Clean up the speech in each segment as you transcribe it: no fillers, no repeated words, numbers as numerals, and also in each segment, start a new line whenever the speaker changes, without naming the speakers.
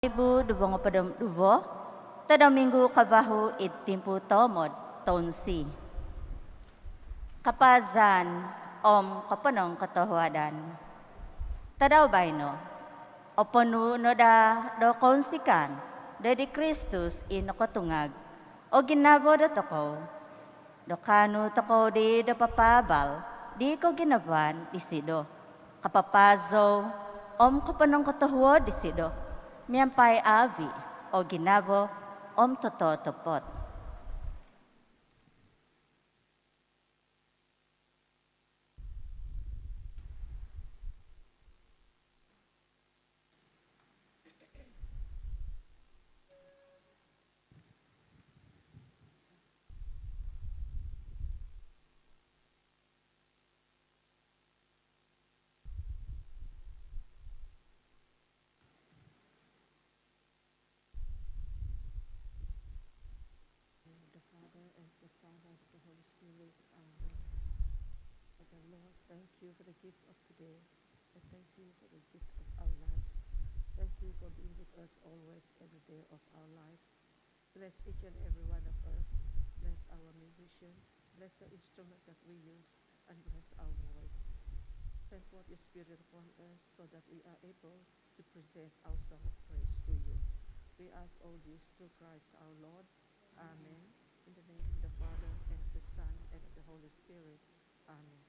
Ibu dubong padam dubo, tadang minggu kabahu itimpu tomod tonsi. Kapazan om kapanong katahuadan. Tadaw bayno, oponu no da do konsikan, dari Kristus inokotungag, o ginabo da toko, do kanu toko di do papabal, di ko ginaban di sido, kapapazo, om kapanong katahuad di sido, miyampay avi o ginabo om tototopot.
The Father, and the Son, and the Holy Spirit. Amen. Father Lord, thank you for the gift of today, and thank you for the gift of our lives. Thank you for being with us always, every day of our lives. Bless each and every one of us. Bless our musician. Bless the instrument that we use, and bless our voice. Send forth your Spirit upon us, so that we are able to present our song of praise to you. We ask all this through Christ our Lord. Amen. In the name of the Father, and of the Son, and of the Holy Spirit. Amen.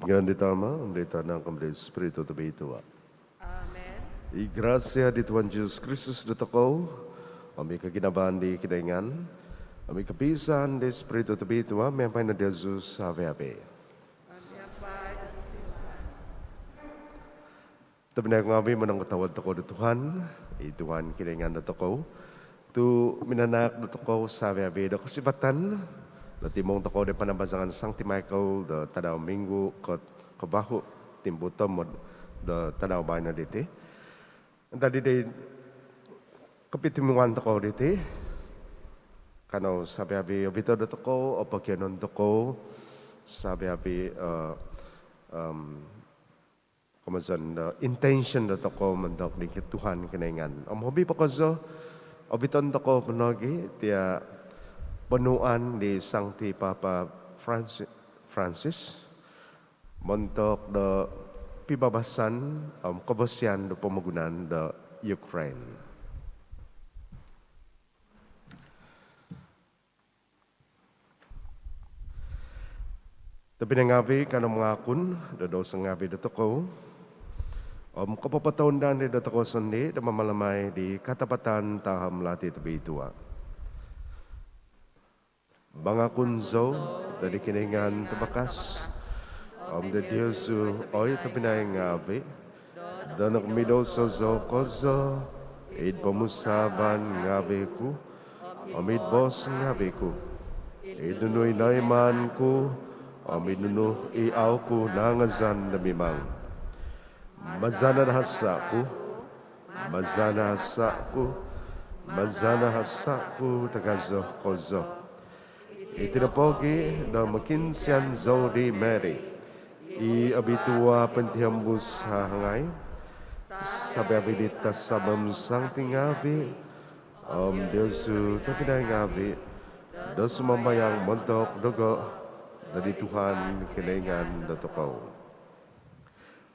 Grande tama, umbrita ng Kambre Espiritu Tabituwa.
Amen.
I gracia di Tuhan Yesus Kristus datako, kami kaginabahan di kidaingan, kami kapisan di Espiritu Tabituwa, may pay na Jesus sabi-sabi. Tabi na kong kami manang katawad tako di Tuhan, i Tuhan kidaingan datako, tu minanak datako sabi-sabi da kasibatan, Latimong tako de panabasangan Sancti Michael da tadaw minggu kabahu timbutom mo da tadaw bayan na diti. Tadi de kapitimungan tako diti. Kano sabi abi obito da tako o pagyanon tako sabi abi kamasan intention da tako mandok ni Tuhan kinaingan. Hobi pa ko so obiton tako panogi tiya penuan di Sancti Papa Francis montok da pibabasan kabasian da pamagunan da Ukraine. Tapi nangabi kana mga akun da daw sa ngabi da toko kapapataon di da toko sandi da mamalamay di katapatan taham lati tabi ituwa. Mga kunzo, dari kiningan tabakas, the Diyosu, oy tapinay ngabi, danak mido sa kozo, id pamusaban ngabi ko, amid bos ngabi ko, id nunoy naiman ko, amid nuno iaw ko nangazan na mimang. Mazana hasa ko, mazana hasa ko, mazana hasa ko, tagazo kozo. Itinapogi na makinsian Zodi Mary. I abitua pentihambus hangay. Sabi abidita sa mamsang tingabi. Diyosu tapinay ngabi. Dos mamayang montok dugo. Nadituhan kinaingan datokaw.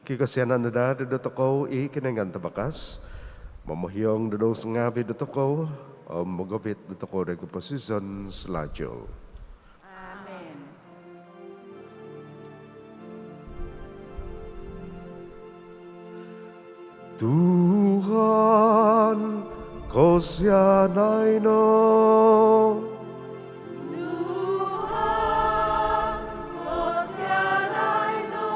Kikasyanan na da datokaw i kinaingan tabakas. Mamahiyong dados ngabi datokaw. Magabit datokaw da kupasizon sladyo. Tuhan, kau sianai no.
Tuhan, kau sianai no.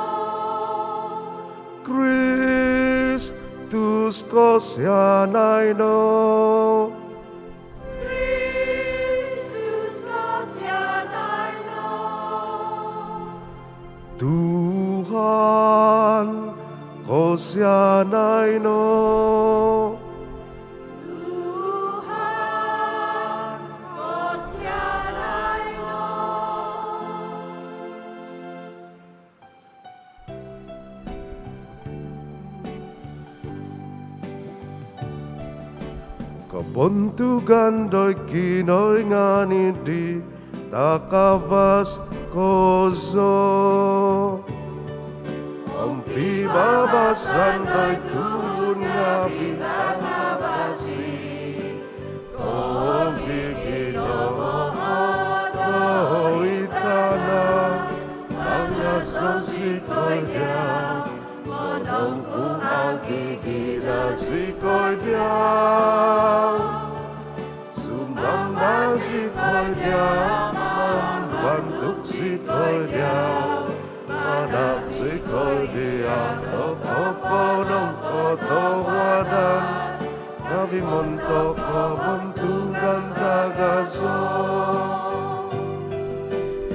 Kristus, kau sianai no.
Kristus, kau sianai no.
Tuhan, kau sianai no.
Tuhan, kau sianai no.
Kabuntugan do'y kinoy ngani di takavas kozo. Ompi babasan do'y tuhun nga binabasi. Ompi ginoon do'y tanang ang asong sikoy diyaw. Manong kung ang gigila sikoy diyaw. Sumbang na sikoy diyaw, bantuk sikoy diyaw. Anak sikoy diyaw, opo ng kotawadan. Nabi montok kabuntugan tagaso.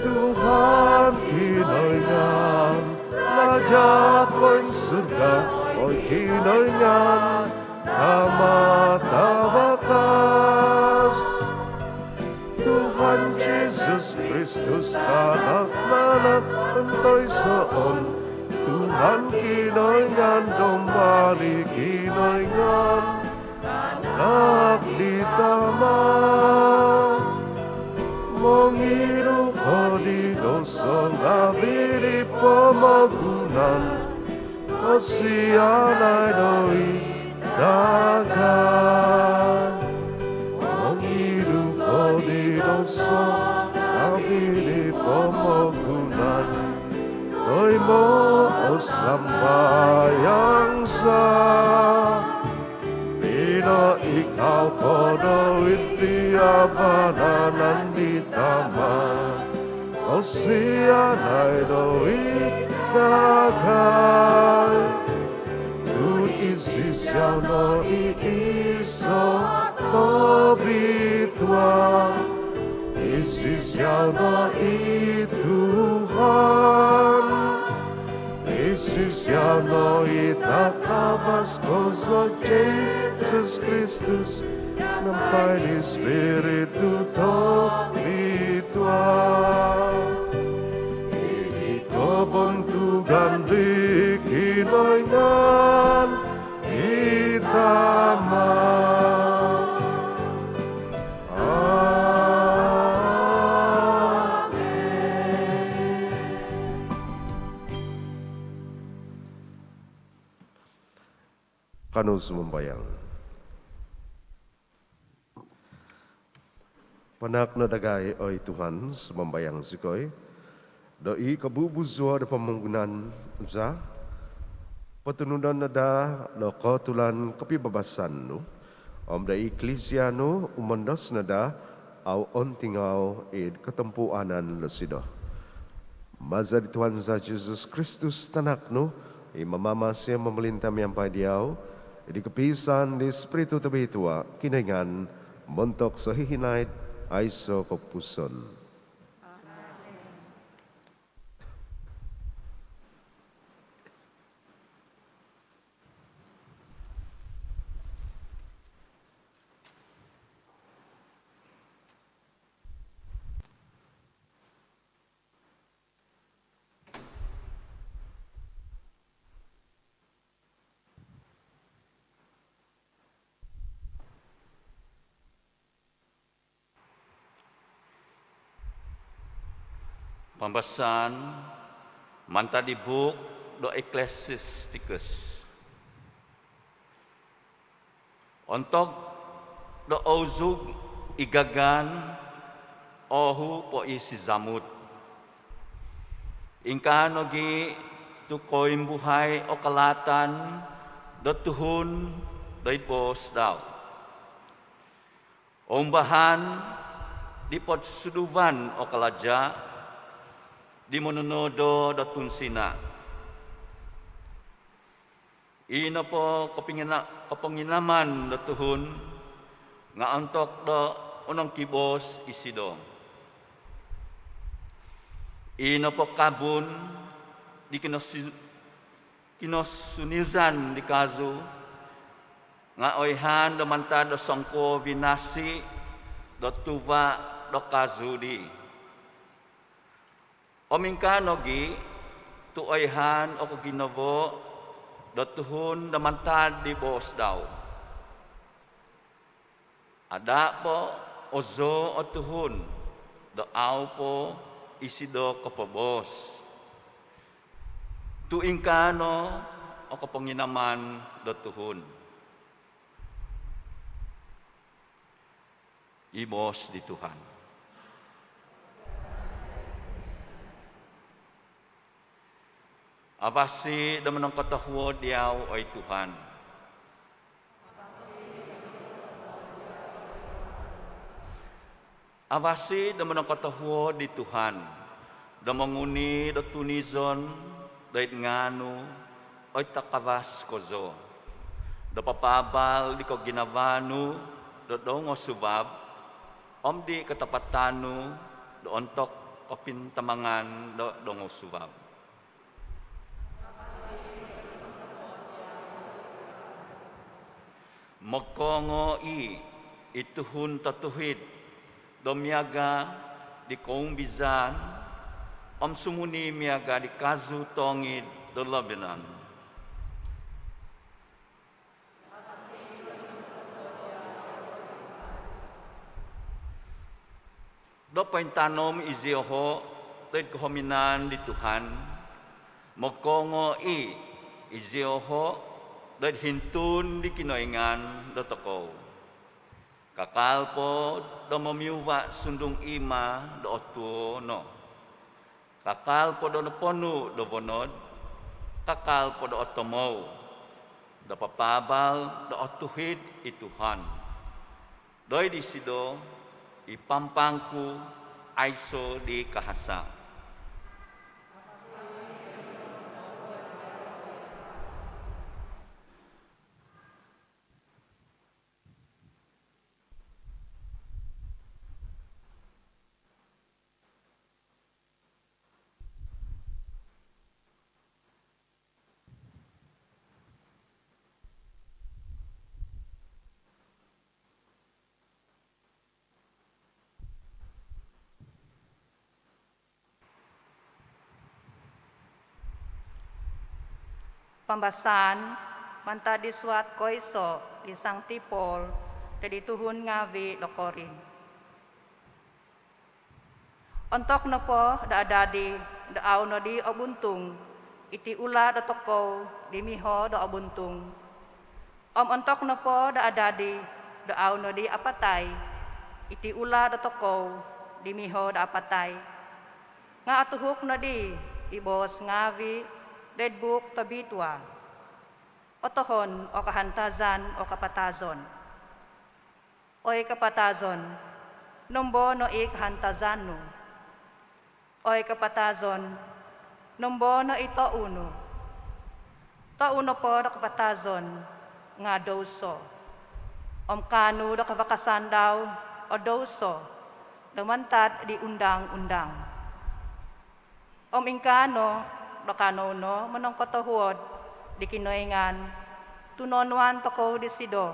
Tuhan kinoyngan, lajat po'y surga, po'y kinoyngan, tama tawakas. Yesus Kristus anak nanatoy soon Tuhan kinoyngan domani kinoyngan anak ditama Mengiru ko di dosa ngabiri pemagunan Kasianay doi dagan Mengiru ko di dosa ngabiri pemagunan Toy mo o sambayang sa Pina ikaw ko dawit diabananan di tama Kau siyanay dawit dagan Tu isisyaw no iiso to bitwa Isisyaw no ituhan Isisyaw no itakabas ko sa Jesus Kristus Nampay ni Espiritu to bitwa Ini ko buntugan di kinoyngan itama Kanu sumbayang. Panak na dagay oy Tuhan sumbayang sikoy. Doi kabubuzwa da pamunggunan za. Patununan na da no kotulan kapibabasan no. Da eklesia no umandas na da au ontingaw id katampuanan lasido. Maza di Tuhan sa Jesus Kristus tanak no. Imamama siya mamalintam yang padiyaw. Di kepisan di Espiritu tabitua kinaingan montok sa hihinaid ay so kapuson.
Pembahasan manta di buk do Ecclesiasticus. Untuk do ozug igagan ohu po isi zamut. Ingkano gi tukoy buhay o kalatan do tuhun do ipos daw. Ombahan di pod suduvan o kalaja di mononodo do tunsina. Ino po kapanginaman do tuhun nga antok do unang kibos isido. Ino po kabun di kinosunizan di kazu nga oyhan do manta do sangko vinasi do tuva do kazu di. Omingkano gi tuoyhan o ginavo do tuhun damantad di bos daw. Ada po ozo o tuhun do aw po isido kapobos. Tuingkano o kapanginaman do tuhun. Ibos di Tuhan. Abasi daman ang katahwo diyaw ay Tuhan. Abasi daman ang katahwo di Tuhan. Damanguni do tunizon dahit ngano ay takavas kozo. Do papabal di ko ginavano do dongo subab. Di katapatano do ontok kapintamangan do dongo subab. Magkongo ituhun tatuhid domyaga di kaum bizan, om sumuni miaga di kazu tongid dolabenan. Dopain tanom izioho tet kehominan di Tuhan, mokongo izioho dan hintun di kinoingan dotoko. Kakal po do memiuwa sundung ima do otu no. Kakal po do ponu do vonod, kakal po do otomou. Do papabal do otuhid ituhan. Doi di sido ipampangku aiso di kahasa.
Pambasan, manta diswat koiso di sang tipol, dari tuhun ngawi dokorin. Ontok nopo da adadi, da au no di obuntung, iti ula da toko, di miho da obuntung. Ontok nopo da adadi, da au no di apatay, iti ula da toko, di miho da apatay. Nga atuhuk no di, ibos ngawi, Deadbook tabitwa, otohon o kahantazan o kapatazon. Oy kapatazon, nombo no kahantazano. Oy kapatazon, nombo no ito uno. Tauno po do kapatazon, nga doso. Kanu do kabakasan daw o doso, damantad di undang-undang. Ingkano, dokanono manong kotohuod di kinoingan tunonuan toko di sido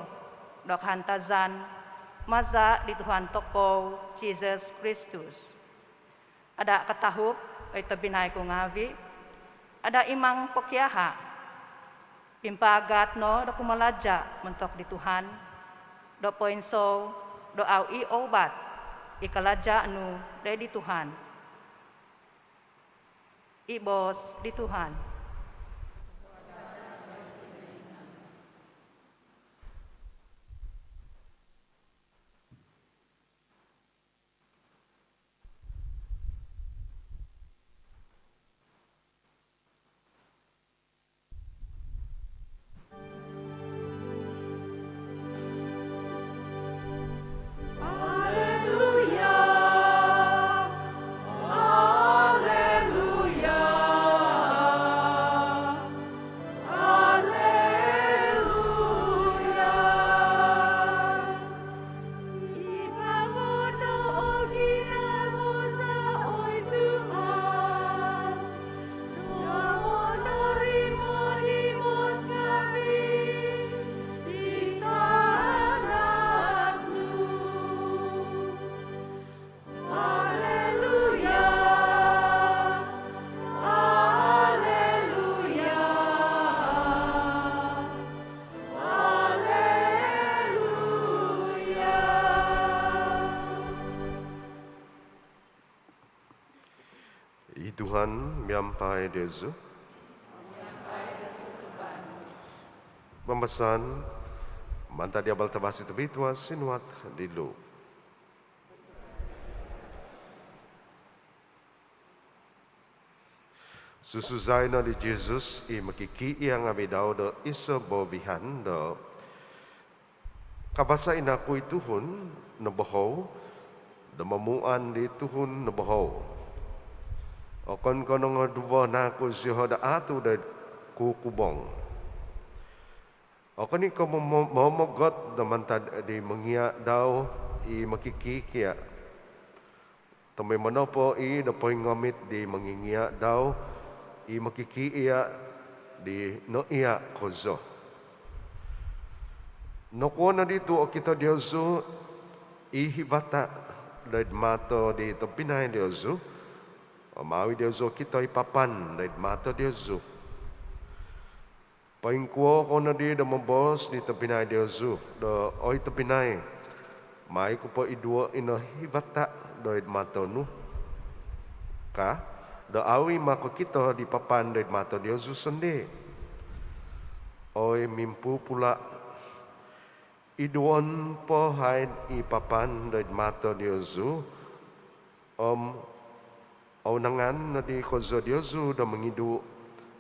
dok hantazan maza di Tuhan toko Jesus Kristus. Ada katahup ay tabinay ko ngavi, ada imang pokyaha impagat no do kumaladya mentok di Tuhan do poinso do au i obat ikaladya nu day di Tuhan. Ibos di Tuhan.
Tuhan miampai Yesu. Pembasan manta dia bal tabasi tabitua sinuat dilu. Susuzai na di Jesus i makiki yang abidaw do isa bovihan do kabasa inaku ituhun nabahaw do mamuan di tuhun nabahaw. Okon kono ngaduwa na ko siya da atu da kukubong. Okon ko momogot da mantad di mangia daw i makikikya. Tamay manopo i da poy ngamit di mangingia daw i makikiya di no iya kozo. No ko na dito o kita Diyoso i hibata dahil mato di tapinay Diyosu. Mawi Diyosu kita ipapan dahil mato Diyosu. Paingkuo ko na di da mabos di tapinay Diyosu. Da oy tapinay. Mai ko pa idua ina hibata dahil mato nu. Ka? Da awi mako kita di papan dahil mato Diyosu sendiri. Oy mimpu pula iduan po haid ipapan dahil mato Diyosu aunangan na di kozo Diyosu da mengidu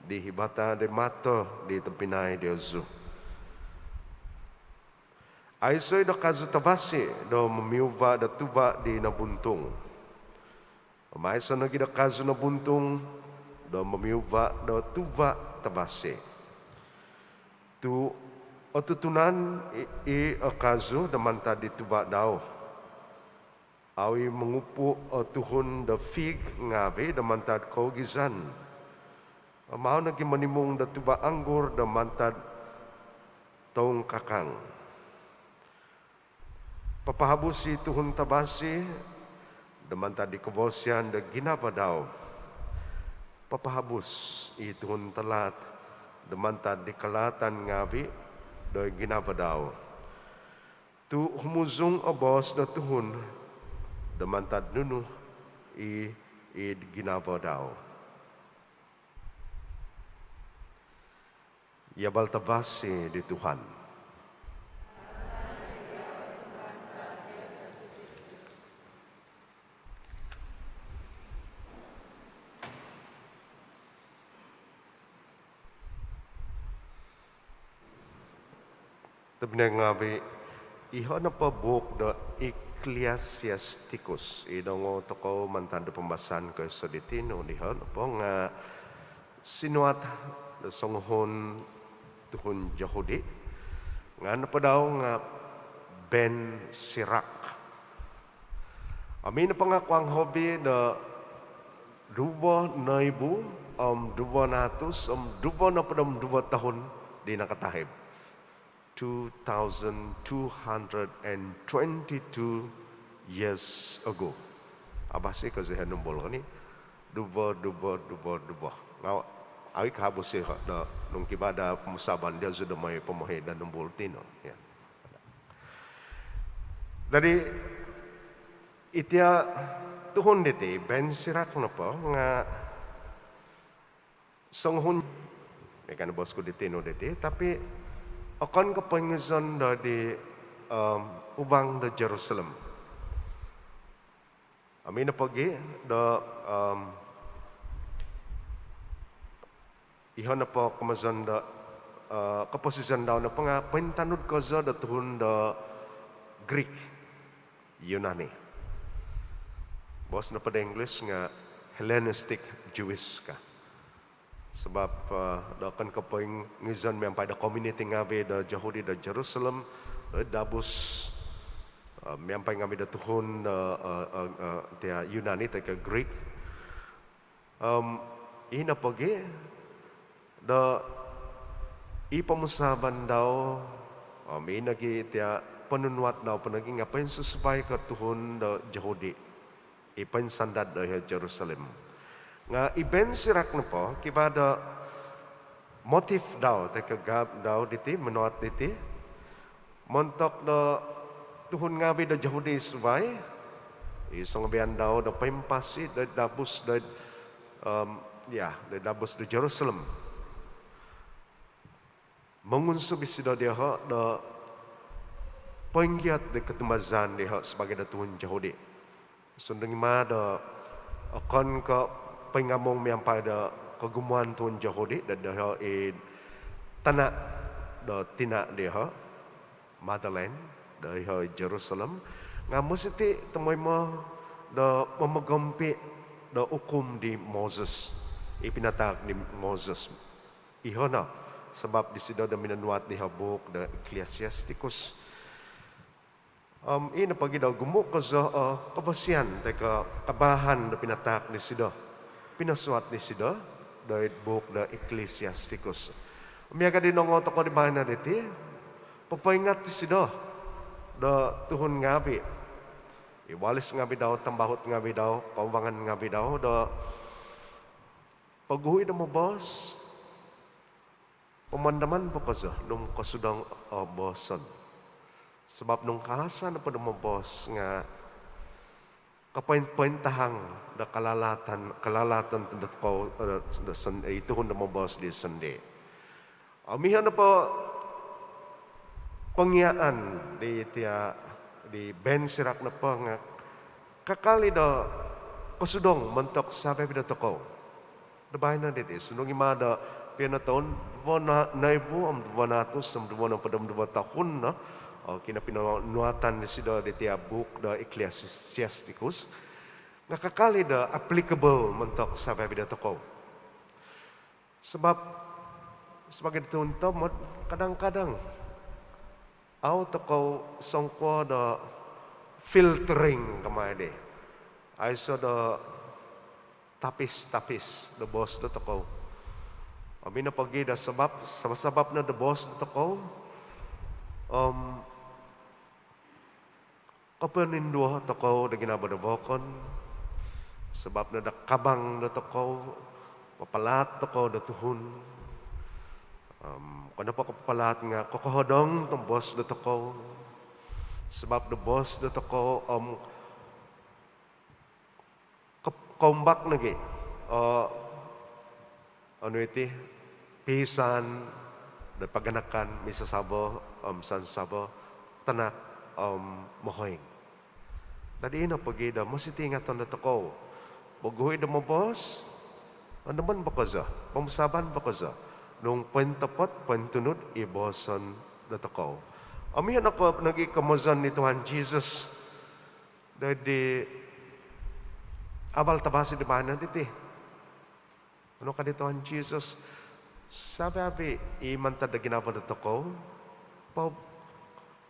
di hibata de mato di tempinay Diyosu. Aisoy da kazu tabasi da memiuva da tuba di nabuntung. Maiso na gida kazu nabuntung da memiuva da tuba tabasi. Tu otutunan akazu damanta di tuba daw. Awi mengupu tuhun da fig ngave damanta kau gizan. Mau nagi menimung da tuba anggur damanta tong kakang. Papahabusi tuhun tabasi damanta di kevosian da ginava daw. Papahabus tuhun talat damanta di kalatan ngavi do ginava daw. Tu humuzung abos da tuhun damanta nunu i ginava daw. Yabal tabasi di Tuhan. Tabinay ngabi, iho na pa buok da Ecclesiasticus. Idongo toko mantanda pembahasan ke seditino diho na po nga sinuat da songhon tuhun Yahudi. Nga na pa daw nga Ben Sirach. Amin na pa nga kwang hobi da duwa naibu duwa natus duwa na pa duwa tahun di nakatahib. 2,222 years ago. Abasi kasi hanumbol ka ni. Duba. Ngaw, ay kabos siya na nung kibada musaban dia sudah may pamahay na numbol tino. Yan. Dari itya tuhon diti, Ben Sirach na po, nga songhon, may kanabos ko diti no diti, tapi akan kepengesan dari ubang da Jerusalem. Amin na pagi da iho na po kemasan da keposisian daw na pa nga pentanud ko za da tuhun da Greek Yunani. Bos na pa da English nga Hellenistic Jewish ka. Sebab akan kepoing ngizan yang pada community ngabe da Yahudi da Jerusalem dabus yang paling ngabe da tuhun dia Yunani ta ke Greek ina pagi da ipamusaban daw ina gi dia penunwat daw penagi ngapain sesuai ke tuhun da Yahudi ipan sandat da Jerusalem. Nga Ben Sirach na po, kibada motif daw, gab daw diti, menuat diti, montok na tuhun ngabi da Yahudi subay, isang ngabihan daw da paimpasi, da dabus da dabus da Jerusalem. Mengunsubisi da dia da penggiat da ketumazan dia sebagai da tuhun Yahudi. Sundang ima da akan ke pengamong yang pada kegumuan tuan Yahudi dan dia tanah da tina dia Magdalene dari Jerusalem ngamu siti temui da memegampi da hukum di Moses ipinatak di Moses ihona sebab di sido da minanuat di habuk da Ecclesiasticus ina pagi daw gumuk ko sa kabasian teka kabahan da pinatak di sido pinasuat ni sido dari buku da Ecclesiasticus. Umiyaga din ang oto ko di mana diti, papaingat ni sido da tuhun ngabi. Iwalis nga bidaw, tambahot nga bidaw, kaubangan nga bidaw, da paghuwi na mo boss, pemandaman po ka nung kasudang bossan. Sebab nung kahasa na po mo boss nga kapain-paintahang da kalalatan da ko ito na mo boss di sandi. Amihan na po pangyaan di Ben Sirak na po nga kakali da kasudong mantok sabi da ko. Dabay na dito. Sunong imada pinataon naibu am 200 am 2 tahun na kinapinanuatan ni sida dito book da Ecclesiasticus nga kakali da applicable mantok sabi da ko. Sebab sebagai tunto kadang-kadang toko songko da filtering kamay ay so da tapis da boss da toko. Amin na pagi da sabab na da boss da toko kapaninduha toko da ginabadabokon sebab na da kabang da toko papalat toko da tuhun. Kung pa kapalat nga kokohodong tong boss da toko sebab the boss da toko kombak nagi ano iti pisan da paganakan misasabo sansabo tanak mohoing tadi na pagida masitingaton da toko paghuwi da mo boss ano man ba kaza pamusaban ba kaza nung pentapot pentunod iboson da toko. Amihan ako nagikamusan ni Tuhan Jesus dahil abal tabasi di mana diti. Ano ka ni Tuhan Jesus? Sabi imantad na ginaba da toko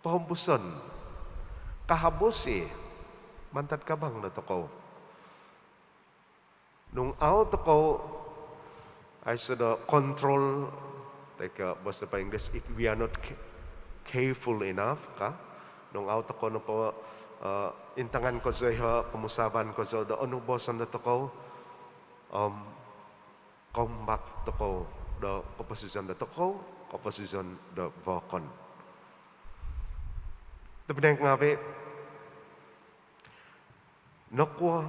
pahumbuson kahabusi mantad kabang da toko. Nung toko I should control, like basta pa English, if we are not careful enough, nung auto ko na po, intangan ko sa pamusaban ko sa ano bosan na to ko, comeback to ko, the opposition na to ko, opposition the vokon. Tapi nga be, nakuha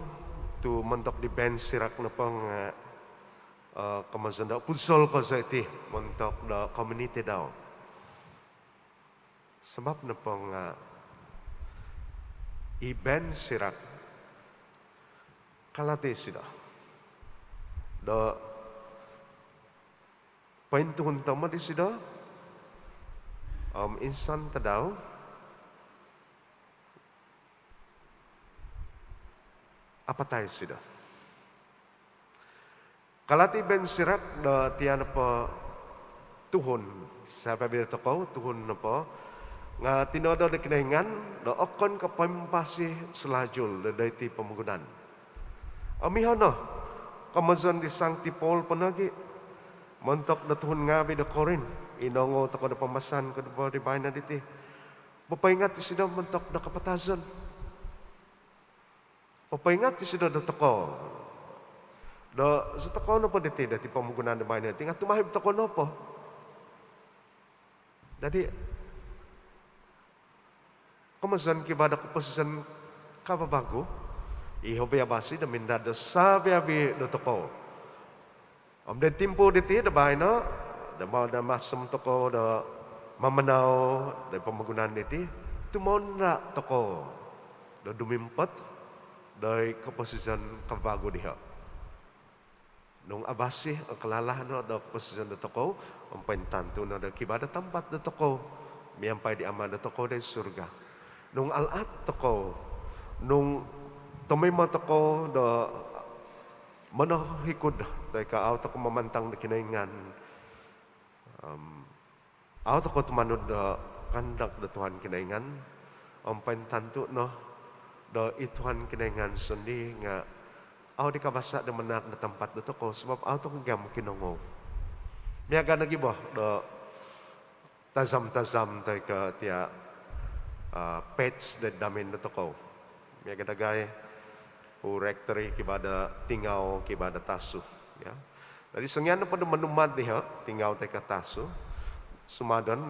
to mantok di Ben Sirak na pang kamasan daw, punsol ko sa iti, montok na community daw. Sabab na pong Ben Sirak, kalate sila. Da, paintuhon tama di sila, insan ta daw, apatay sila. Kalati Ben Sirak da tiyan po tuhon sabi bida ko tuhon na po nga tinodo da kinahingan da okon ka pampasi selajul da dayti pamugunan. Amihan no kamazon di Sancti Paul panagi montok da tuhon nga bida korin inongo ta ko da pamasan ko da di bayna diti. Papaingat ti sida montok da kapatazon. Papaingat ti sida da toko. Sa toko na po diti, dati pamugunan na bayan natin, at tumahib toko na po. Dadi, kumasan kibada ko pasisan kababago, ihobiyabasi na mindada sabi-abi na toko. Den timpo diti, da bayan na, da masam toko, da mamanaw, da pamugunan diti, tumon na toko, da dumimpat, da kapasisan kababago diha. Nung abasi ang kalalahan no da posisyon da toko ang pentanto no da kibada tempat da toko miyampay di ama da toko da surga nung alat toko nung tumay toko da manahikod tay ka aw toko mamantang da kinaingan aw toko tumanod da kandak da Tuhan kinaingan ang pentanto no da ituhan kinaingan sundi nga aw di kabasa da manak na tempat dito ko sebab aw to kagam kinongo. Miyaga nagibo do tazam tay ka tia pets da damin dito ko. May gadagay o rectory kibada tingaw kibada taso. Ya. Dari sangyan na pa manumad niya, tingaw tayo kataso. Sumadan,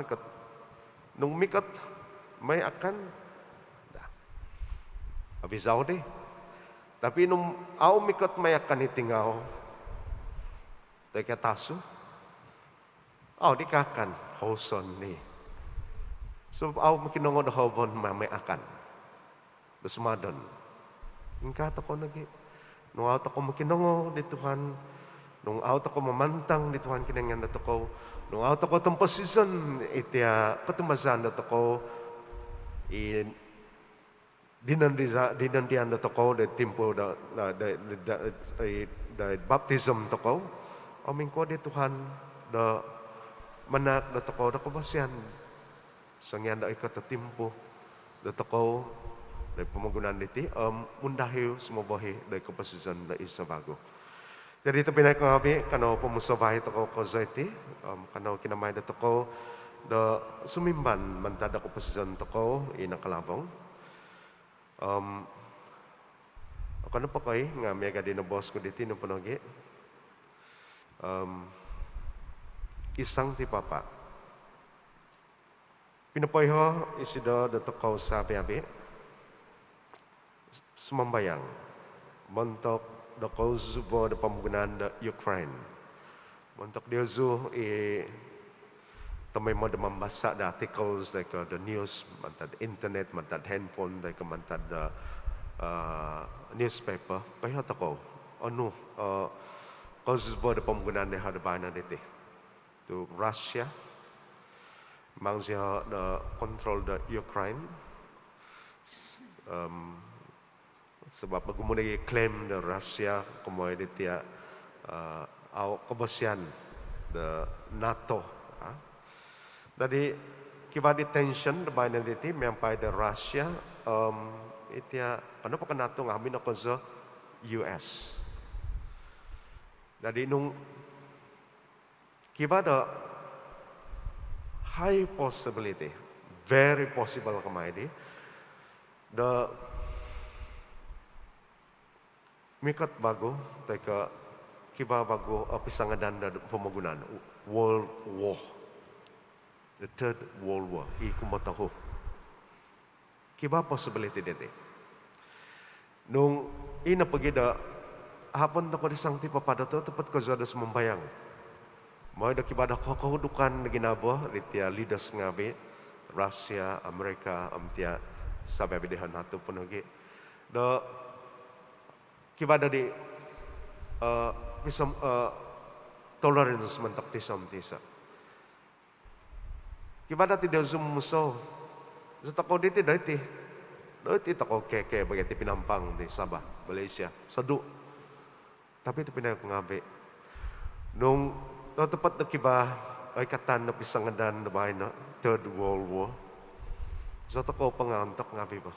nung mikat, may akan, abisaw di. Tapi nung aw mikat may akan itingaw, tayo kataso. Aw, di kakan, hoson ni. So, aw makinongod hobon may akan. Sumadan. Ingkat ako nagi. Nung aw ako makinongo di Tuhan, nung aw ako mamantang di Tuhan kinangan na ko, nung aw ako tampasisan, itiya katumasan na ko, dinandiyan na ko, the tempo, the baptism to ko, aming ko di Tuhan, the manak na ko, na kubasyan, sangyan na ikatatimpo, na ko, na pamagunan niti, mundahiw sumabahi, na kapasisan na isa bago. Jadi ito pinay ko ngabi, kano pumusabay ito ko koziti, kano kinamay na ito ko, da sumimban, mantada ko pasisan ito ko, inakalabong. Ako na pa kayo, nga mega din na boss ko dito, no panogi. Isang ti papa. Pinapoy ho, isido da ito ko sabi-abi, sumambayang, montok, da kauzubo da pamgunaan da Ukraine. Montok dia zu tamay mo da mambasa da articles like the news, mantad internet, mantad handphone, like mantad da newspaper. Kaya tako, ano, kauzubo da pamgunaan da hadabanan diti. To Russia, mang siya da control da Ukraine. Sebab kemudian klaim dari Rusia kemudian dia kebosian the NATO. Jadi kibadi tension the binarity mempai the Rusia itu ya ano pa NATO ngamin ako sa US. Jadi nung kibada high possibility, very possible kemaidi the mikat bago, teka kiba bago pisangadan da pamagunan World War, the Third World War. Ikumataho. Kiba possibility dito. Nung ina pagida hapon na ko di sang tipa pada to tepat ko sa mambayang. Mo da kiba da kahudukan na ginabo ritia leaders ngabi Russia, Amerika, amtia sabi bidehan nato punugi. Do kiba dari tolerance mentak tisam tisa. Kiba dati dia sumuso. Sa tako diti dati. Dati tako keke bagati pinampang di Sabah, Malaysia. Sadu. Tapi itu pinay ngabi. Nung tepat na kiba ay katan na pisangadan na bahay na Third World War. Sa tako pangantok ngabi ba.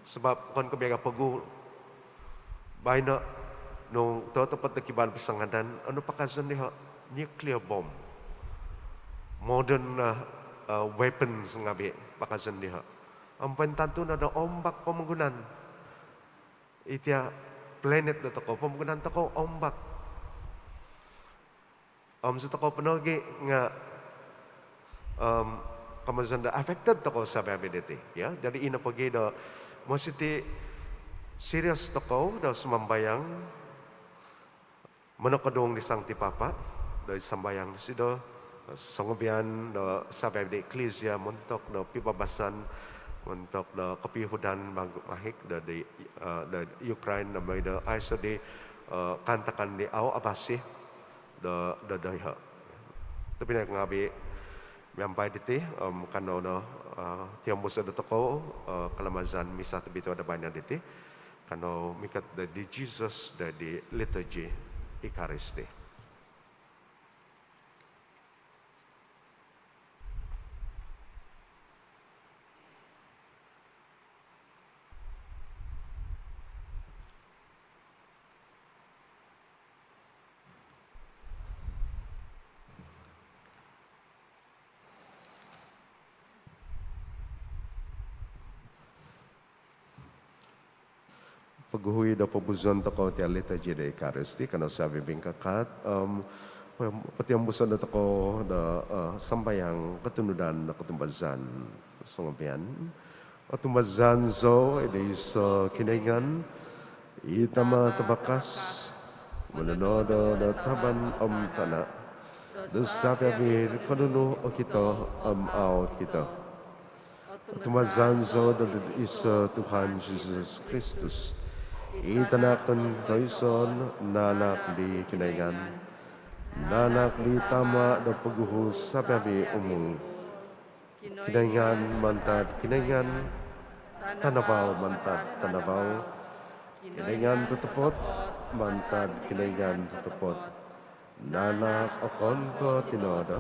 Sebab kan kebiaga pagu bahay na, nung tepat na kibal pisangadan, ano pa kasan niya? Nuclear bomb. Modern weapons nga bi, pakasan niya. Ang pantanto na ombak pamagunan. Itya, planet na tako, pamagunan tako, ombak. Sa tako panogi nga, kamasan na affected tako sa babiniti. Yeah? Jadi ina pagi na, masiti, serious to ko, daw sumambayang, manokadong ni Sang Tipapa, daw sambayang si do, sangubian, daw sabay di Ecclesia, muntok, daw pibabasan, muntok, daw kapihudan, mahik, daw di Ukraine, na may daw ayso di, kantakan di aw abasi, daw dayha. Tapi na ngabi, miyampay diti, kano no, tiyambo sa dato ko, kalamazan, misa tabito ada banyak diti, kano mikat di Jesus di liturgy Eucharisty. paghuhui da pabuzon toko ti alita jida Eucharisti kano sabi bingkakat pati ang busan da toko da sambayang katunudan na katumbazan sungabian katumbazan zo edi sa kinaingan itama tabakas mananodo da taban tana da sabi abir kanunu o kita aw kita tumazanzo da isa Tuhan Jesus Kristus. Itanakan toison nanak di kinaingan. Nanak di tama da pagguhus sa pabi umung. Kinaingan mantad kinaingan. Tanabaw mantad tanabaw. Kinaingan tutupot mantad kinaingan tutupot. Nanak akon ko tinoda.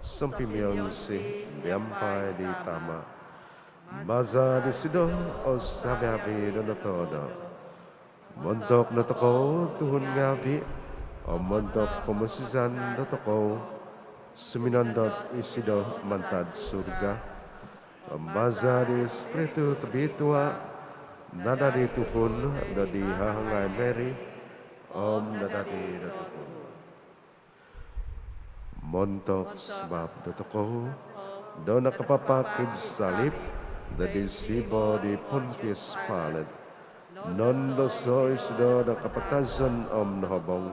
Sampimiyon si biyampay di tama. Maza di sido o sabi-abi na todo. Montok na toko tuhun ngabi o montok pamasisan na toko suminandot isido mantad surga. Maza di espiritu tabitua nada di tuhun na di hahangay Mary nada di na tuhun. Montok sebab na toko do nakapapakid salip da disibo di Pontius Pilate. Non do sois do nakapatazon nahobong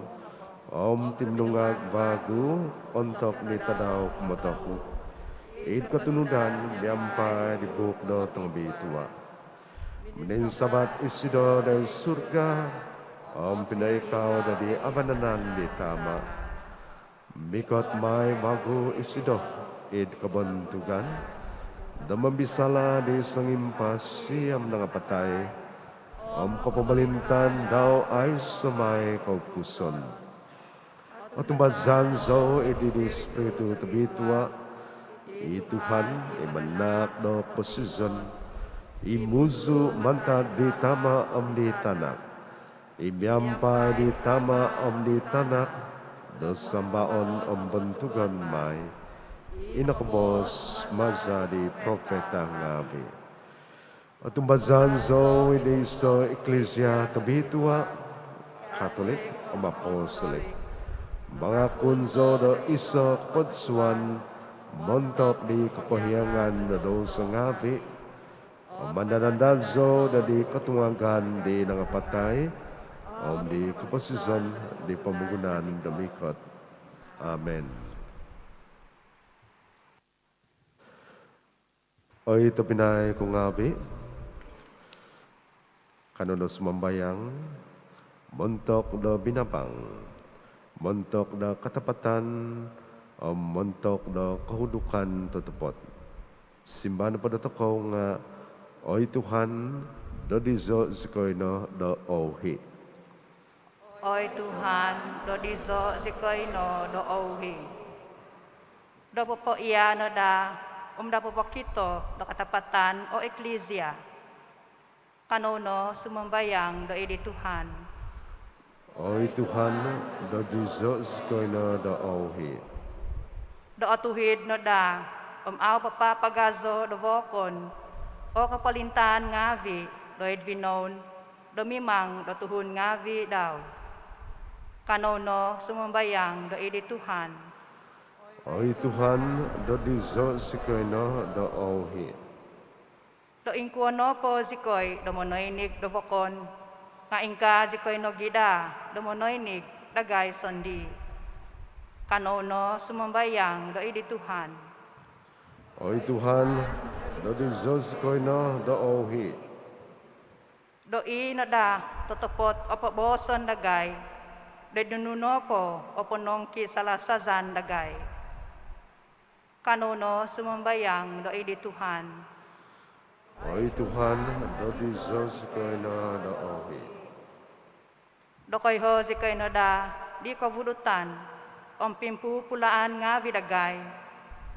timnungag bago ontok ni tadaw kumatahu. Id katunudan biyampay di buk do tangbitua. Menin sabat isido da surga pinaikaw da di abananan di tama. Mikot may bago isido id kabuntugan. Damambisala di sangimpas siyam nga patay. Kapabalintan daw ay sumay kaupuson. At tumbazanzo iti di espiritu tabitua. Ituhan imanak do posizon. Imuzu mantad di tama di tanak. Ibiyampa di tama di tanak. Do sambaon bentugan may. Inakabos maza di profeta ngabi. At umbazanzo iti sa Eklesia tabitua, Katolik, Apostolik. Mga kunzo do isa kapodsuan, montok di kapahiyangan na do sa ngabi, mandanandazo na di katungagan di nangapatay, di kapasisan di pamugunan damikot. Amen. O ito pinay kong ngabi, kanunos mambayang, montok do binabang, montok do katapatan, o montok do kahudukan tutupot. Simbahan pa dato ko nga, oy Tuhan, do dizo zikoyno do ohi.
Oy Tuhan, do dizo zikoyno do ohi. Do popo iya no da, da popo kito do katapatan o eklesia. Kanono sumambayang do idi Tuhan.
Oy Tuhan, do dizo zikoyno do ohi.
Do atuhid no da, aw papapagazo do vokon, o kapalintan ngavi, do edvinon, do mimang do tuhun ngavi daw. Kanono sumambayang do idi Tuhan.
Oy Tuhan, do dizo zikoyno do ohi.
Do ingkuano po zikoy, do monoinig do vokon, nga ingka zikoy no gida, do monoinig dagay sondi. Kanono sumambayang do idi Tuhan.
Oy Tuhan, do dizo zikoyno do ohi.
Do no da, totopot o paboson dagay, do nununo po o ponongki salasazan dagay. Kanono sumambayang do idi Tuhan.
Oy Tuhan, do dizo zikoyno do ohi.
Do koy ho zikoy no da, di ko budutan, pimpu pulaan nga vidagay,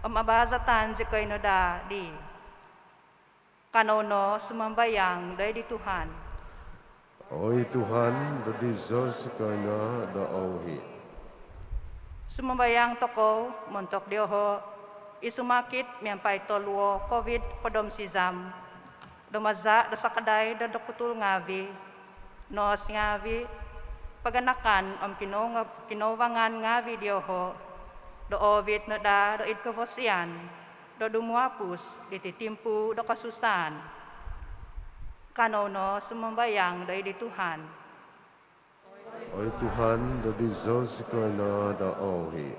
abazatan zikoy no da, di. Kanono sumambayang do idi Tuhan.
Oy Tuhan, do dizo zikoyno do ohi.
Sumambayang toko, montok dioho, isumakit miyampay tolwo COVID podom sizam, dumaza do sakaday do dokutul ngavi, nos ngavi paganakan kinowangan ngavi diyoho do ovit no da do it kavosian do dumuapus dititimpu do kasusan kanono sumambayang do di Tuhan.
Oi Tuhan, da di Diyos ikaw na da ohi.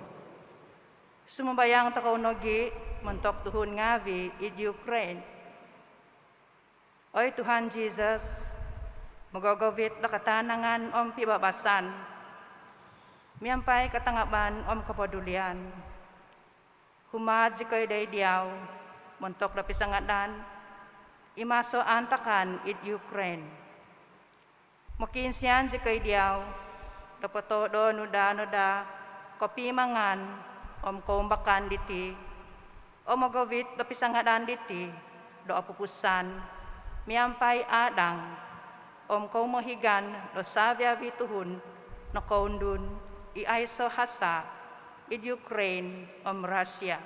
Sumambayang takaunogi mentok tuhun ngavi id Ukraine. Oy Tuhan Jesus, magagawit na katanangan om pibabasan, miyampay katangaban om kapadulian. Humad jikay day diyaw, mentok na pisangadan, imaso antakan id Ukraine. Makinsiyan jikay diyaw, dapato nuda, kopi mangan, om kumbakan diti, o magawit na pisangadan diti, do apupusan, miyampay adang, om kau mahigan do savya bituhun na kaundun iaiso hasa id Ukraine om Russia.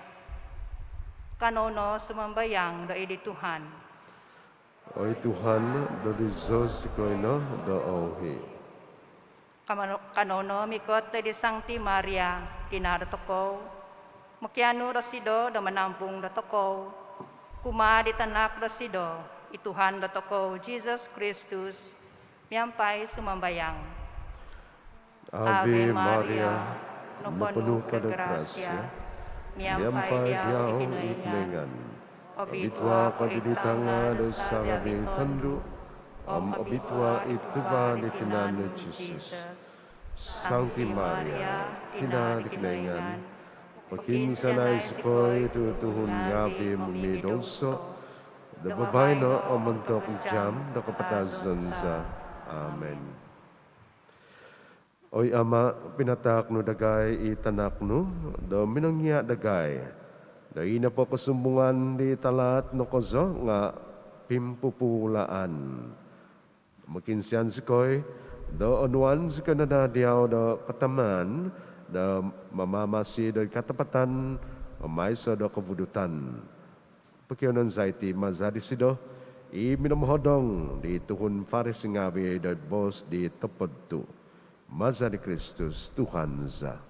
Kanono sumambayang do idi Tuhan.
Oi Tuhan, da di Diyos ikaw na da ohi.
Kanono mikot di Sancti Maria kinaratokow, makiano rasido do manampung ratokow, kuma di tanak rasido, ituhan ratokow Jesus Christus, miyampay sumambayang.
Ave Maria, napuno ka ng grasya, miyampay diyaw itlengan. Obitwa kadiditanga do sa gabing tando, obitwa ituba ni tinano Jesus. Sancti Maria, tinadikinaingan, pakinsanay sukoy tutuhun ngabi mumidonso, da babay na omantok jam da kapatazan sa Amen. Oy Ama, pinatak no dagay itanak no, do minangya dagay, da ina po kasumbungan di talat no kozo nga pimpupulaan. Makinsiyan sukoy, do onuan sa kanada diyaw do kataman, do mamamasi do katapatan, maysa do kavudutan. Pagkionan zaiti mazadi sido, minamhodong di tuhun faris ngabi do bos di topod tu. Mazadi Kristus Tuhan za.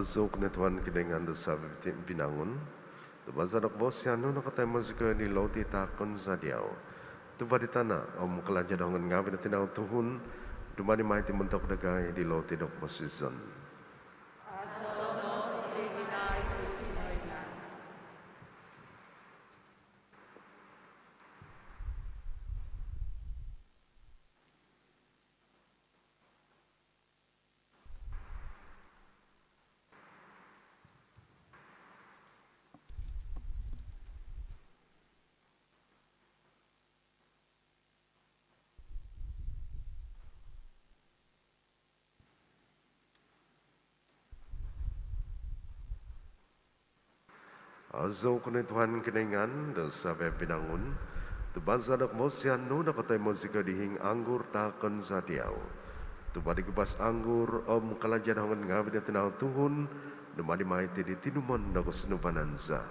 Azok na Tuhan kinengan do sa binangon. Tumazanak bos yan no nakatay mo zika ni lauti takon sa diyaw. Tuvaditana om kalajanangan ngawi na tinaw tuhun. Dumani maiti mentok dagay di lauti dok posizon. Azo ko na Tuhan kinengan do sa binangon. Tubazanak mo siya no nakatay mo zika dihing anggur takon sa diyaw. Tubadi kubas anggur om kalajanangan ngawi na tinaw tuhun. Dumani maiti di tinumon na kusnupananza.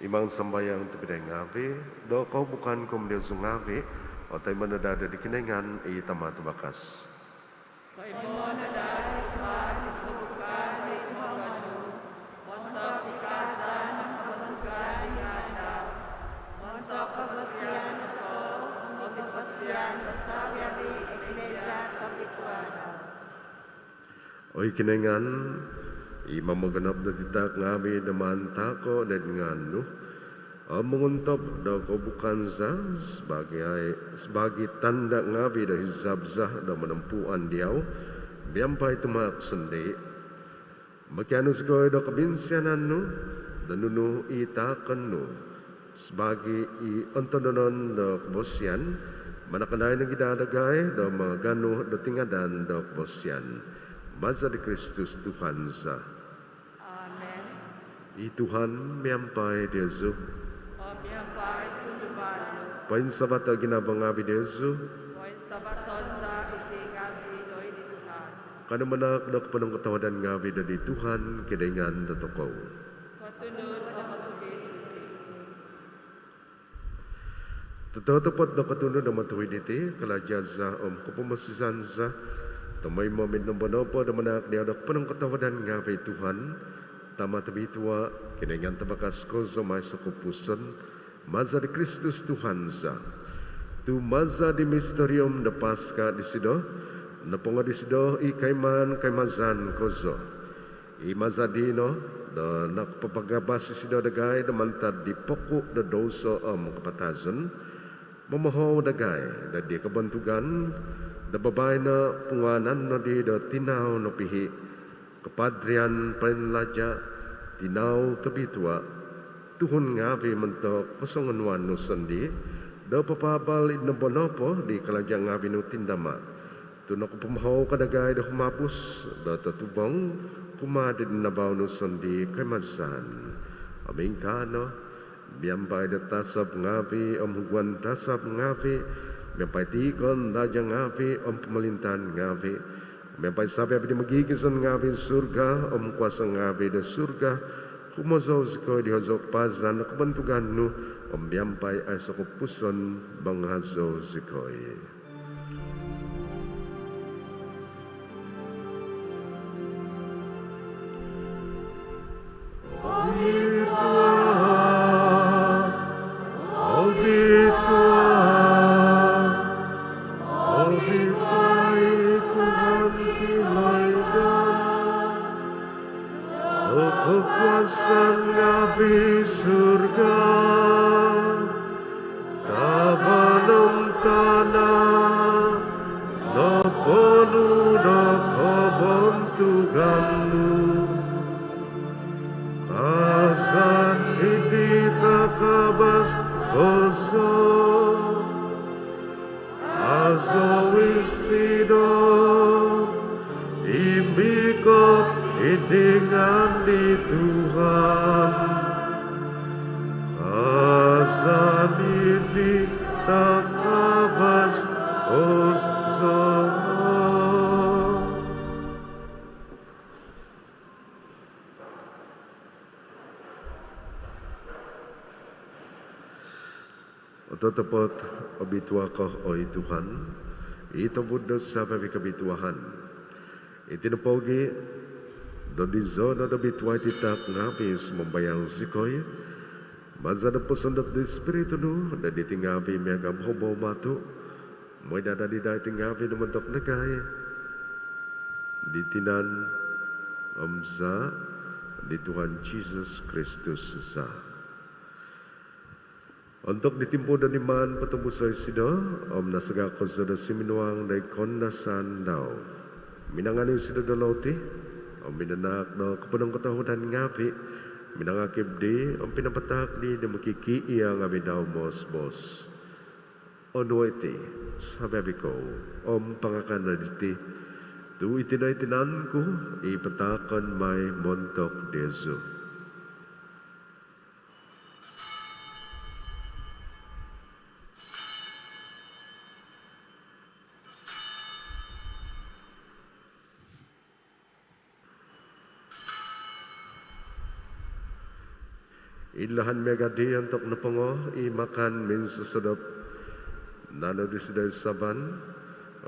Imang sambayang tepidang ngawi, do kau bukan kum dia sungawi, o tay manadada di kinengan i tamat bakas. Oi kinengan, Imam maganap na titak ngawi naman tako dan nganu. Menguntap da kebukan za sebagai tanda ngawi da hizabzah da menempuan diau. Biampai tumak sendi. Makianu segoy da kebinsianan nu. Dan nunu itakan nu. Sebagai ontononon da kebosian. Manakanay na gidadagay da maganu da tingadan da kebosian. Maza di Kristus Tuhan za.
Amen.
I Tuhan miampai Yesu.
Miampai sundubalo.
Pain sabata ginabang abi Yesu.
Poin sabaton sa itingabi doy di Tuhan.
Kana manak dak panang katawadan ngabi dari Tuhan kedengan datokaw.
Katunod na matuhin.
Totoo tepat dak katunod na matuhin iti kalajaza kupumasisan za. Tamay mamid ng banopo na manak niya dak panang katawadan ngabi Tuhan. Tama tabi tua kedengan tabakas ko sa may sakupusan. Maza di Kristus Tuhan za. Tu maza di misterium da Paska di sido. Na ponga di sido ikayman kaymazan ko zo. I maza dino da nakpapagabas si sido dagay da mantad di poko da doso kapatazon. Mamahaw dagay da di kabantugan. Da babay na punganan na di da tinaw na pihi. Kapadrian panlaja tinaw tabitwa. Tuhun ngavi mentok kasonganuan no sandi. Da papabal na bonopo di kalajang ngavi no tindama. Tunak pumahaw kadagay da humapus. Da tatubang kumadid na baw no sandi kay mazan. Aming kano. Biambay da tasab ngavi hugwan tasab ngavi. Miampai tikon dajang ngavi pemalintan ngavi. Miampai sabi abdi magigisan ngavi surga kuasa ngavi da surga. Kumazaw sikoy di hazok pazan na kabantugan nu biampai ay sa kupuson banghazaw sikoy. Kekuasaan ngawi surga tabanam tanah na ponu na kabantuganmu kasan hindi takabas koso azo isido dengan di Tuhan, kasami di takabas ozo. Tetapot obituakoh oi Tuhan, ito Buddha sa kabituahan. Itinapogi do di zona do bituai titak ngapis membayang sikoy, mazada posondak di spiritu nu da ditingapi miagam hobo matu, moy dada di dai tingapi no mentok negay, ditinan omza di Tuhan Yesus Kristus za. Untuk ditimpu dan iman petembus sido, om nasaga ko zada siminuang dai kondasan daw. Minangani sido dalauti, om minanak no kepunong ketahuan ngapi, minangakib di, om pinapatak di makiki iya ngabi daw mos. Onwete, sabi ko, om pangakan na diti, tu itinanku, ipatakan may montok dezo. Ilahan megadi untuk napongo imakan min susedap nano di sidai saban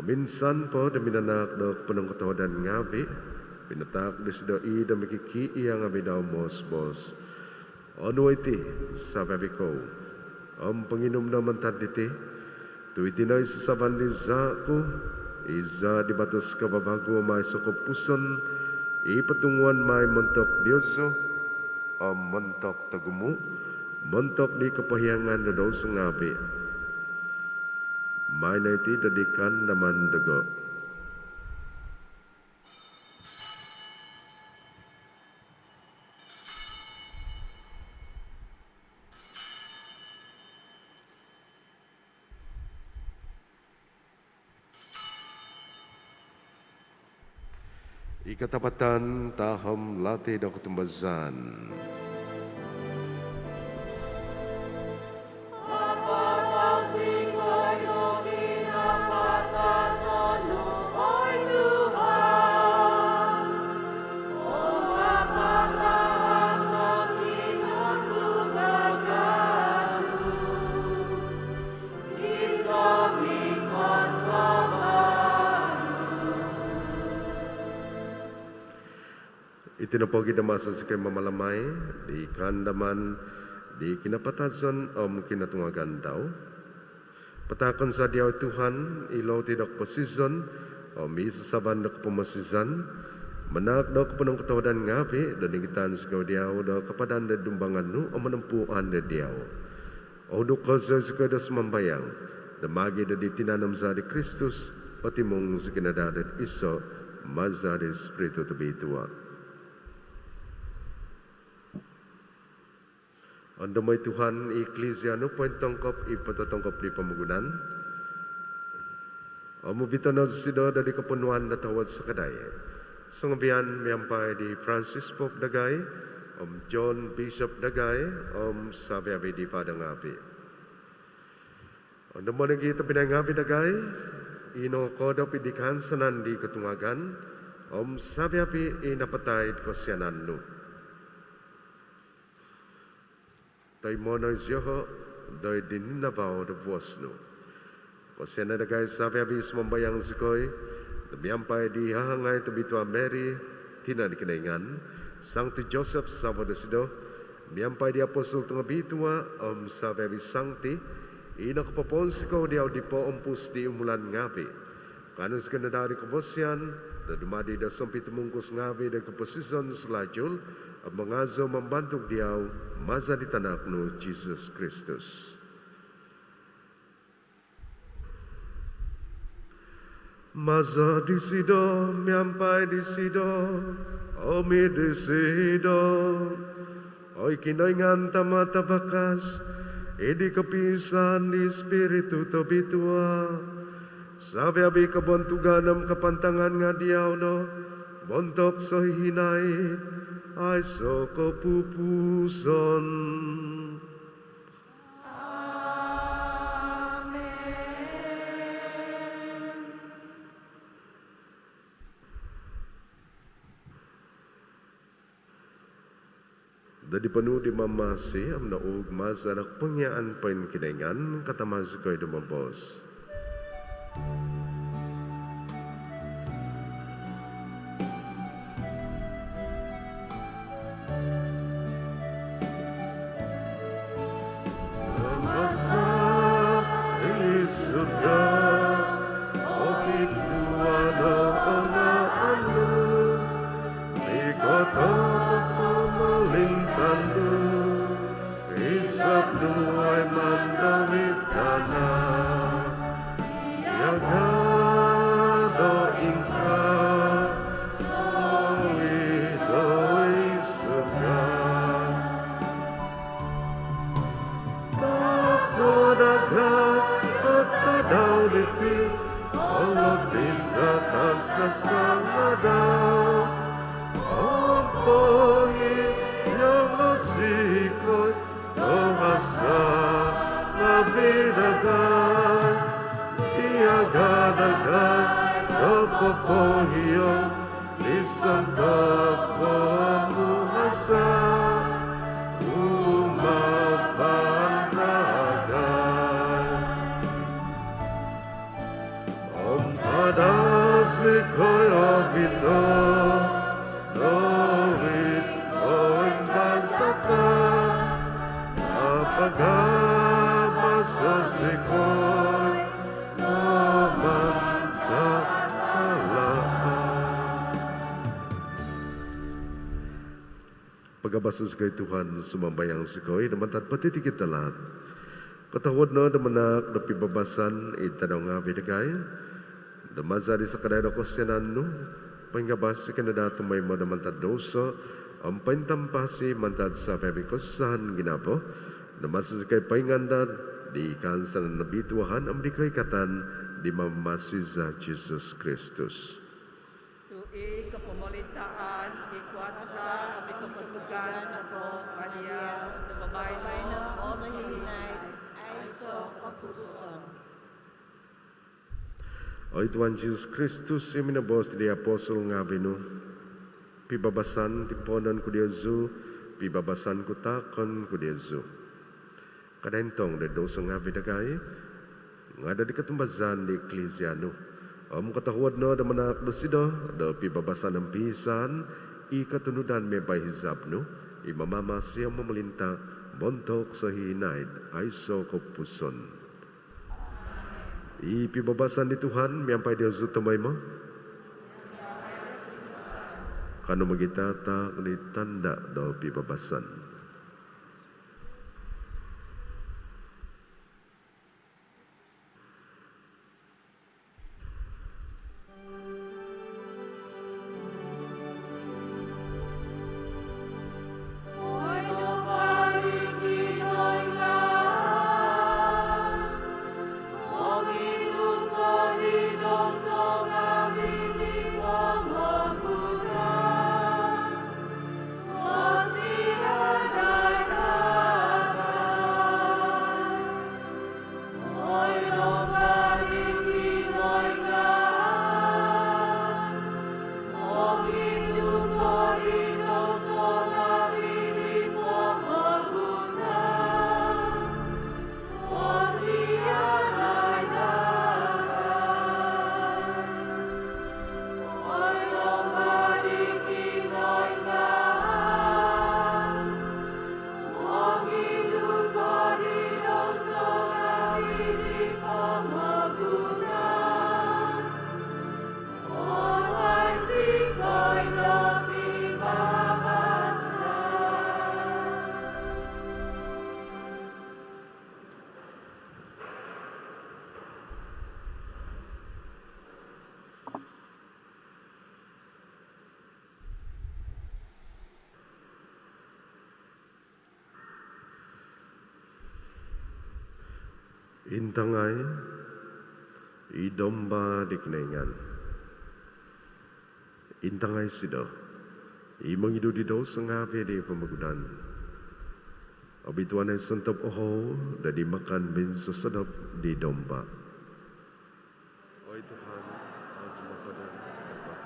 minsan po da minanak do penong ketawadan ngabi pinatak di sidai i da mikiki iya ngabi daw mos onwaiti sababi ko om penginum na mantad diti tu itinay sa saban di zaku iza di batas kababago may sukupuson ipatunguan may montok Diyoso mentok tegumu, mentok di kepahiangan dadau sengabi. Mainai ti dedikan daman dego. Ikatapatan taham latih dan ketumbazan. Itinapogi da masuk sekay mamalamay di kandaman di kinapatazon om kinatungagan daw. Patakon sa diyaw Tuhan ilaw tidak posizon om isasaban dak pumasizan manak daw kapunong katawadan ngapi dan ingitan sigaw diyaw daw kapadan da dumbangan nu o manampuan da diyaw. O dukosa sikay da sumambayang damagi da ditinanam sa di Kristus patimong sa kinadadat iso maza di Espiritu tabituwa. Anda may Tuhan Eklesia no point tongkop ipatatongkop di pamugunan. Mubito na sido dari kepenuhan na tawad sa kadaya. Sangabian miyampai di Francis Pope Dagay, John Bishop Dagay, sabi di Fadangavi. Anda mo nagita pinangavi Dagay, ino koda pidikan sanan di ketungagan, sabi inapatay ko siyanan no. Tay mono Yoho, doy din nabaw de vosno. Kasi na dagay sabi abis mambayang sikoy, tabiyampay di hahangay tabitua Mary, tinan kinaingan, Sancti Joseph sabo de sido, biyampay di apostol tunga bitua, sabi abis Sancti, inakapapon sikoy di audipo umpus di umulan ngapi. Kanus kanadari kabosyan, na dumadi da sampit mungkus ngapi da kaposison selajul, mengazo membantu diau maza di tanah nu Jesus Kristus. Maza di sido, miampai di sido, omi di sido, oi kinaingan tamata bakas, edi kepisan di spiritu tobitua, sabi abi kabontuganam kapantangan nga diau no, montok sa hinay ay sa kapupusan. Dadi penuh di mamasi am naug mas anak pengyaan pain kidengan kata mas koy dumabos. Masa di surga opik tuano anu di kota melintanu isap nuai mandawit tanah yang ada ingka doi surga Kata daw liti Allah bisa tasa sangadau Ampohi yang masikoy Dohasa nabidagan Iagadagan Dopopohiyong Isang dopomuhasa Sekoyo bito, doit oin basata, apagabaso sekoy, nomanta talaan. Pagabasa sekoy Tuhan sumambayang sekoy, namantat pati kita lahat. Katawad na damanak na pibabasan itanaw nga bidagay, Damazari sa kadayda ko siyanan no, pangabas sa kanada tumay mo naman dosa, ang paintampasi mantad sa pabikosahan ginapo, namasa sa kay paingandad, di ikan sa nabituahan, ang di kay katan, di mamasi sa Jesus Kristus.
Tui kapamalitaan, ikuasa, kapatugan, ako, kanya, nababay na, o mahinay, ay so kapuson.
O Tuhan Jesus Kristus, yung minabos di apostol nga bino, pibabasan tiponan ko diyazu, pibabasan ko takon ko diyazu. Kadentong de dosa nga bidagay, nga da di katumbazan di eklesyano. Om katahuad no da manak do sido, da pibabasan ng pisan, ikatunudan may bahizab no, imamama siya mamalinta, montok sa hinaid, ay so kopuson. Ipibabasan ni Tuhan, miyampay Diyos utamay mo. Kano magitata ni tanda daw pibabasan. Intangay, idomba di kinaingan. Intangay sida, imang idu di daw sengape di pemagunan. Abituan ay santap oho, dadi makan bin sesedap di domba. Oi Tuhan, awas makanan dapat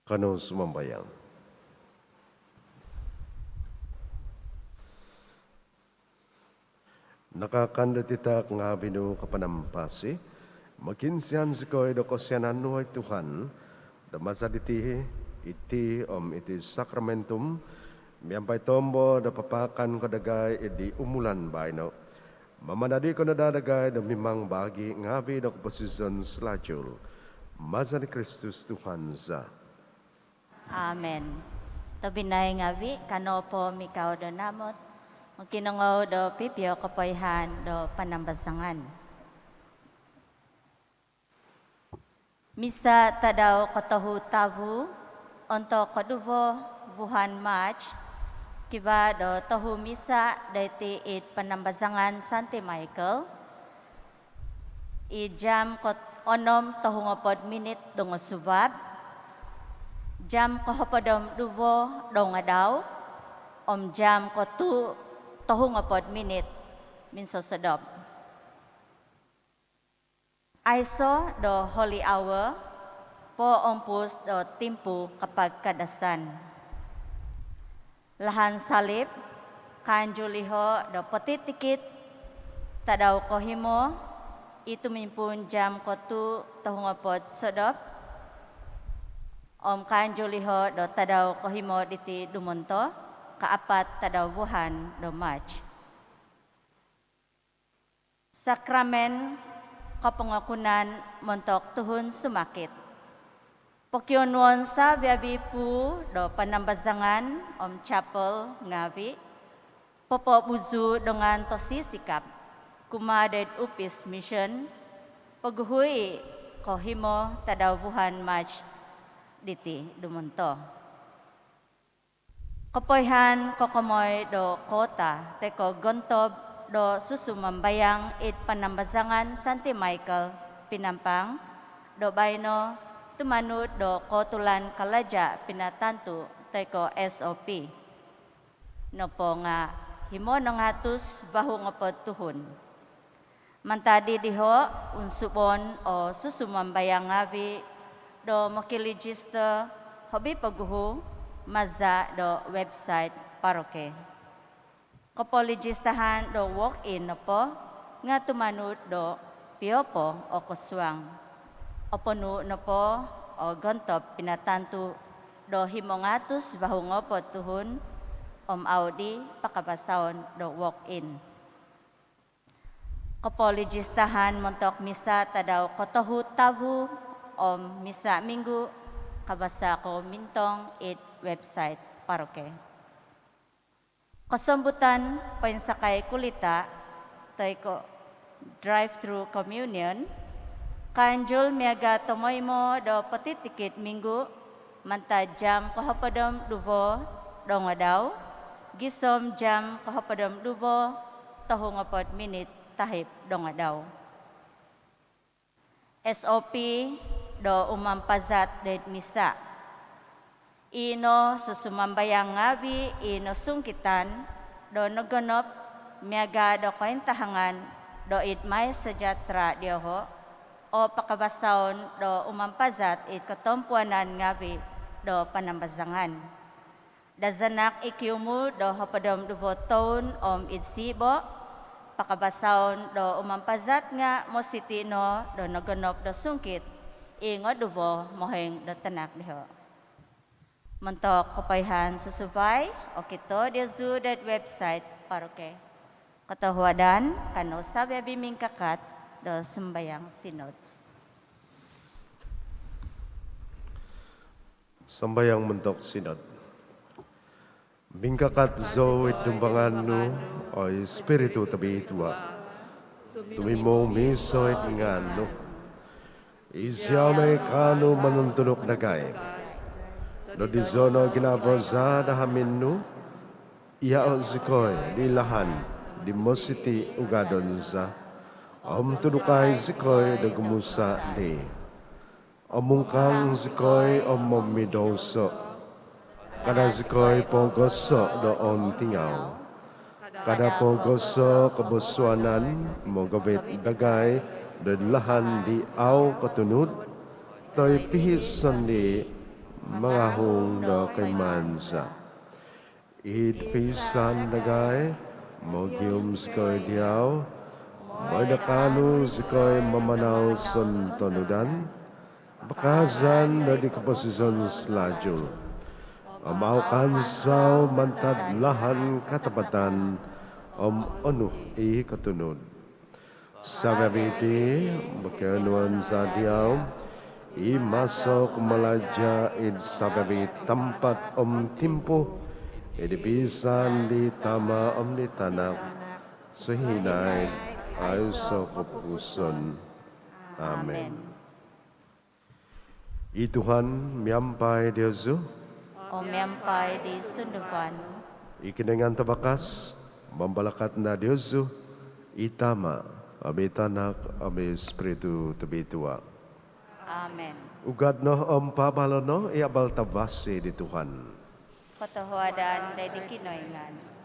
Kano sumambayang. Nakakanda tita nga binu kapanampasi, makinsiyan si ko'y dokosyanan nuhay Tuhan, damasa diti iti iti sakramentum, miyampay tombo da papakan kadagay edi umulan bayno. Mamanadi ko nadadagay da mimang bagi ngabi da posisyon selajul. Maza ni Kristus Tuhan za.
Amen. Tabinay ngabi, kano po mikaw do namot, magkinangaw do pipyo kapoyhan do panambasangan. Misa tadaw katahu tabu, onto kadubo buhan March, kiba do tahu misa dayti it panambasangan Santi Michael, i jam kot onom tahu ngapod minit dongo subab, jam kahapodom dubo donga daw, jam ko tu tohong apod minit minso sedop. Aiso do holy hour po ompus do timpu kapag kadasan. Lahan salib kanjuliho do petitikit tadaw kohimo itumimpun jam ko tu tohong apod sedop. Kanjuliho do tadaw kohimo diti dumonto, kaapat tadaw buhan do March. Sakramen kapangakunan montok tuhun sumakit. Pokyonwon sa biabi pu do panambazangan chapel ngavi, popo buzu dengan tosi sikap, kumaded upis mission, paghui kohimo tadaw buhan March diti dumonto. Kapoyhan kokomoy do kota teko gontob do susumambayang it panambazangan Santi Michael pinampang do bayno tumanut do kotulan kalaja pinatantu teko SOP. No po nga himo nangatus bahu ngapod tuhon. Mantadi diho unsubon o susumambayang ngavi do makiregister hobi paguhu maza do website paroke. Kapoligistahan do walk-in na po nga tumanut do piopo o kuswang. O puno na po o gontop pinatantu do himongatus bahungo po tuhun audi pakabasaon do walk-in. Kapoligistahan montok misa tadaw kotohu tabu misa minggu kabasa ko mintong it website paroke. Kasambutan pansakay kulita tay ko drive-through communion kanjul miaga tomoy mo do patitikit minggu manta jam kahapadam dubo donga daw gisom jam kahapadam dubo tahong apod minit tahip donga daw. SOP do umampazat ded misa. Ino susumambayang ngabi, ino sungkitan, do naganop, miaga do kaintahangan, do itmay sejatra diyoho, o pakabasaon do umampazat it katompuanan ngabi do panambazangan. Dazanak ikiumu do hapadom do boton itsibo, pakabasaon do umampazat nga mositino do naganop do sungkit, ingo dubo moheng do tanak diho. Mentok kapayhan susubay o kito di zudat website paroke. Katahuadan kano sabi biming kakat do sembayang sinod.
Sambayang mentok sinod. Bingkakat zo dumbangan nu o espiritu tabi tua. Tumimo miso ngano. Isyamay kano manuntunok nagay. Do di zono ginaboza da haminu ia zikoy di lahan di mositi ugadonza tudukay zikoy da gumusa di omungkang zikoy momidoso kada zikoy pogoso do tingaw kada pogoso kabuswanan mogabit dagay do lahan di aw katunod toy pihisan di mga hungda kay mansa. Idpisan dagay, mogyum skoy diyaw, Maydakano sikoy mamanaw son tonudan, bakazan na di kaposisyon sladyo. Amaw kansaw mantad lahan katapatan, ano katunod. Sa gabiti, bakanuan sa diyaw, imasok maladya id sa gabi tampat timpo, idibisan di tama di tanak, suhinay, ay sa kapuson. Amen. Ituhan, miyampay Diyosu,
O miyampay di sundupan,
ikinangan tabakas, mambalakat na Diyosu, itama, abe tanak, abe espiritu tabitua.
Amen.
Ugad no, pabalo no, iabal tabasi di Tuhan.
Katahuadan day di kinoyngan.